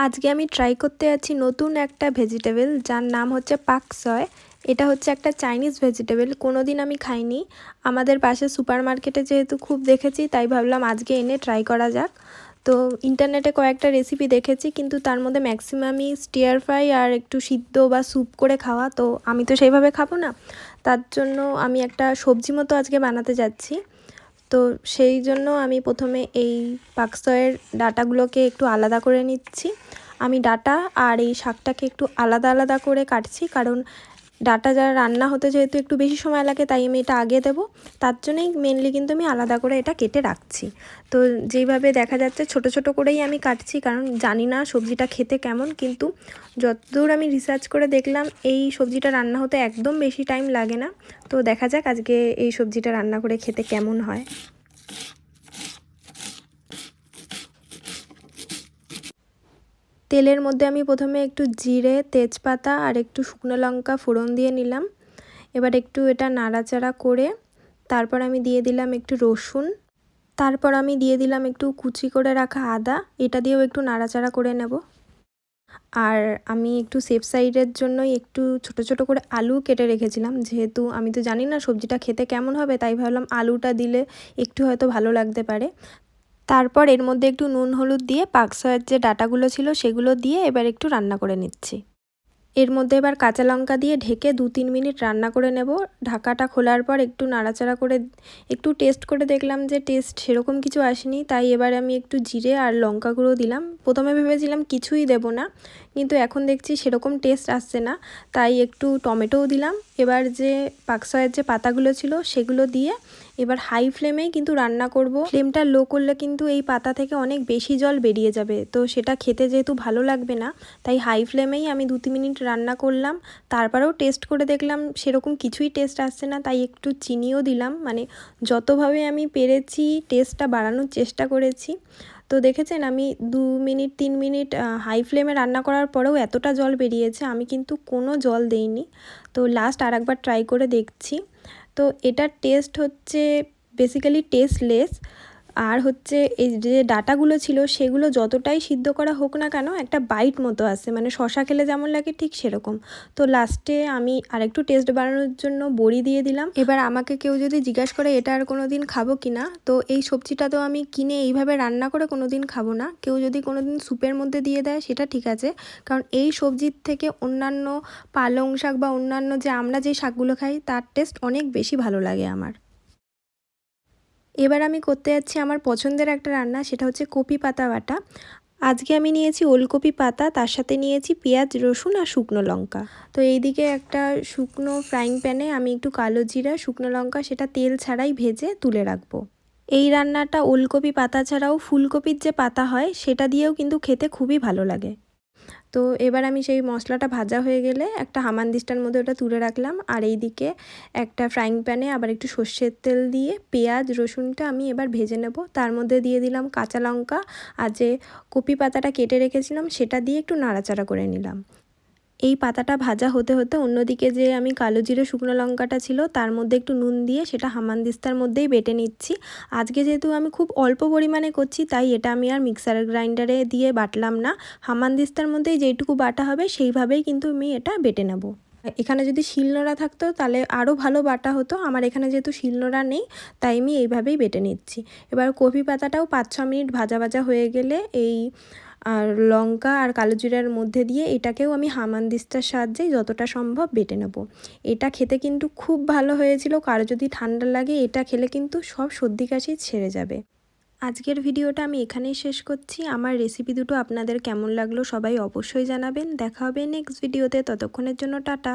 আজকে আমি ট্রাই করতে যাচ্ছি নতুন একটা ভেজিটেবল যার নাম হচ্ছে পাকসয়। এটা হচ্ছে একটা চাইনিজ ভেজিটেবল, কোনোদিন আমি খাইনি। আমাদের পাশে সুপার মার্কেটে যেহেতু খুব দেখেছি তাই ভাবলাম আজকে এনে ট্রাই করা যাক। তো ইন্টারনেটে কয়েকটা রেসিপি দেখেছি, কিন্তু তার মধ্যে ম্যাক্সিমামই স্টিয়ার ফ্রাই আর একটু সিদ্ধ বা স্যুপ করে খাওয়া, তো আমি তো সেইভাবে খাবো না। তার জন্য আমি একটা সবজি মতো আজকে বানাতে যাচ্ছি। তো সেই জন্য আমি প্রথমে এই পাকসয়ের ডাঁটাগুলোকে একটু আলাদা করে নিচ্ছি। আমি ডাঁটা আর এই শাকটাকে একটু আলাদা আলাদা করে কাটছি, কারণ ডাঁটা যারা রান্না হতে যেহেতু একটু বেশি সময় লাগে তাই আমি এটা আগে দেবো। তার জন্যই মেনলি কিন্তু আমি আলাদা করে এটা কেটে রাখছি। তো যেইভাবে দেখা যাচ্ছে ছোট ছোট করেই আমি কাটছি, কারণ জানি না সবজিটা খেতে কেমন, কিন্তু যতদূর আমি রিসার্চ করে দেখলাম এই সবজিটা রান্না হতে একদম বেশি টাইম লাগে না। তো দেখা যাক আজকে এই সবজিটা রান্না করে খেতে কেমন হয়। তেলের মধ্যে আমি প্রথমে একটু জিরে, তেজপাতা আর একটু শুকনো লঙ্কা ফোড়ন দিয়ে নিলাম। এবার একটু এটা নাড়াচাড়া করে তারপর আমি দিয়ে দিলাম একটু রসুন, তারপর আমি দিয়ে দিলাম একটু কুচি করে রাখা আদা। এটা দিয়েও একটু নাড়াচাড়া করে নেব। আর আমি একটু সেফ সাইডের জন্যই একটু ছোট ছোট করে আলু কেটে রেখেছিলাম, যেহেতু আমি তো জানি না সবজিটা খেতে কেমন হবে, তাই ভাবলাম আলুটা দিলে একটু হয়তো ভালো লাগতে পারে। তারপর এর মধ্যে একটু নুন হলুদ দিয়ে পাকসয়ের যে ডাঁটাগুলো ছিল সেগুলো দিয়ে এবার একটু রান্না করে নিচ্ছি। এর মধ্যে এবার কাঁচা লঙ্কা দিয়ে ঢেকে 2-3 মিনিট রান্না করে নেব। ঢাকাটা খোলার পর একটু নাড়াচাড়া করে একটু টেস্ট করে দেখলাম যে টেস্ট সেরকম কিছু আসেনি, তাই এবার আমি একটু জিরে আর লঙ্কা গুঁড়ো দিলাম। প্রথমে ভেবেছিলাম কিছুই দেব না, কিন্তু এখন দেখছি সেরকম টেস্ট আসছে না, তাই একটু টমেটোও দিলাম। এবার যে পাকসয়ের যে পাতাগুলো ছিল সেগুলো দিয়ে এবার হাই ফ্লেমেই কিন্তু রান্না করব। ফ্লেমটা লো করলে কিন্তু এই পাতা থেকে অনেক বেশি জল বেরিয়ে যাবে, তো সেটা খেতে যেহেতু ভালো লাগবে না, তাই হাই ফ্লেমেই আমি 2-3 মিনিট রান্না করলাম। তারপরেও টেস্ট করে দেখলাম সেরকম কিছুই টেস্ট আসছে না, তাই একটু চিনিও দিলাম। মানে যতভাবে আমি পেরেছি টেস্টটা বাড়ানোর চেষ্টা করেছি। তো দেখেছেন আমি 2-3 মিনিট হাই ফ্লেমে রান্না করার পরেও এতটা জল বেরিয়েছে, আমি কিন্তু কোনো জল দেইনি। তো লাস্ট আর একবার ট্রাই করে দেখছি। তো এটার টেস্ট হচ্ছে বেসিক্যালি টেস্টলেস। আর হচ্ছে এই যে ডাঁটাগুলো ছিল সেগুলো যতটাই সিদ্ধ করা হোক না কেন একটা বাইট মতো আসে, মানে শশা খেলে যেমন লাগে ঠিক সেরকম। তো লাস্টে আমি আরেকটু টেস্ট বাড়ানোর জন্য বড়ি দিয়ে দিলাম। এবার আমাকে কেউ যদি জিজ্ঞাসা করে এটা আর কোনো দিন খাবো কি না, তো এই সবজিটা তো আমি কিনে এইভাবে রান্না করে কোনো দিন খাবো না। কেউ যদি কোনো দিন স্যুপের মধ্যে দিয়ে দেয় সেটা ঠিক আছে, কারণ এই সবজির থেকে অন্যান্য পালং শাক বা অন্যান্য যে আমরা যে শাকগুলো খাই তার টেস্ট অনেক বেশি ভালো লাগে আমার। এবার আমি করতে যাচ্ছি আমার পছন্দের একটা রান্না, সেটা হচ্ছে কপি পাতা বাটা। আজকে আমি নিয়েছি ওলকপি পাতা, তার সাথে নিয়েছি পেঁয়াজ, রসুন আর শুকনো লঙ্কা। তো এইদিকে একটা শুকনো ফ্রাইং প্যানে আমি একটু কালো জিরা, শুকনো লঙ্কা সেটা তেল ছাড়াই ভেজে তুলে রাখবো। এই রান্নাটা ওলকপি পাতা ছাড়াও ফুলকপির যে পাতা হয় সেটা দিয়েও কিন্তু খেতে খুবই ভালো লাগে। তো এবার আমি সেই মশলাটা ভাজা হয়ে গেলে একটা হামানদিস্তার মধ্যে ওটা তুলে রাখলাম। আর এইদিকে একটা ফ্রাইং প্যানে আবার একটু সর্ষের তেল দিয়ে পেঁয়াজ রসুনটা আমি এবার ভেজে নেব। তার মধ্যে দিয়ে দিলাম কাঁচা লঙ্কা আর যে কপি পাতাটা কেটে রেখেছিলাম সেটা দিয়ে একটু নাড়াচাড়া করে নিলাম। এই পাতাটা ভাজা হতে হতে অন্যদিকে যে আমি কালো জিরে শুকনো লঙ্কাটা ছিল তার মধ্যে একটু নুন দিয়ে সেটা হামানদিস্তার মধ্যেই বেটে নিচ্ছি। আজকে যেহেতু আমি খুব অল্প পরিমাণে করছি তাই এটা আমি আর মিক্সার গ্রাইন্ডারে দিয়ে বাটলাম না। হামানদিস্তার মধ্যেই যেইটুকু বাটা হবে সেইভাবেই কিন্তু আমি এটা বেটে নেব। এখানে যদি শিলনোড়া থাকতো তাহলে আরও ভালো বাটা হতো, আমার এখানে যেহেতু শিলনোড়া নেই তাই আমি এইভাবেই বেটে নিচ্ছি। এবার কপি পাতাটাও 5-6 মিনিট ভাজা ভাজা হয়ে গেলে এই আর লঙ্কা আর কালো জিরার মধ্যে দিয়ে এটাকেও আমি হামানদিস্তার সাহায্যে যতটা সম্ভব বেটে নেব। এটা খেতে কিন্তু খুব ভালো হয়েছিল, কারো যদি ঠান্ডা লাগে এটা খেলে কিন্তু সব সর্দি কাশি ছেড়ে যাবে। আজকের ভিডিওটা আমি এখানেই শেষ করছি। আমার রেসিপি দুটো আপনাদের কেমন লাগলো সবাই অবশ্যই জানাবেন। দেখা হবে নেক্সট ভিডিওতে, ততক্ষণের জন্য টাটা।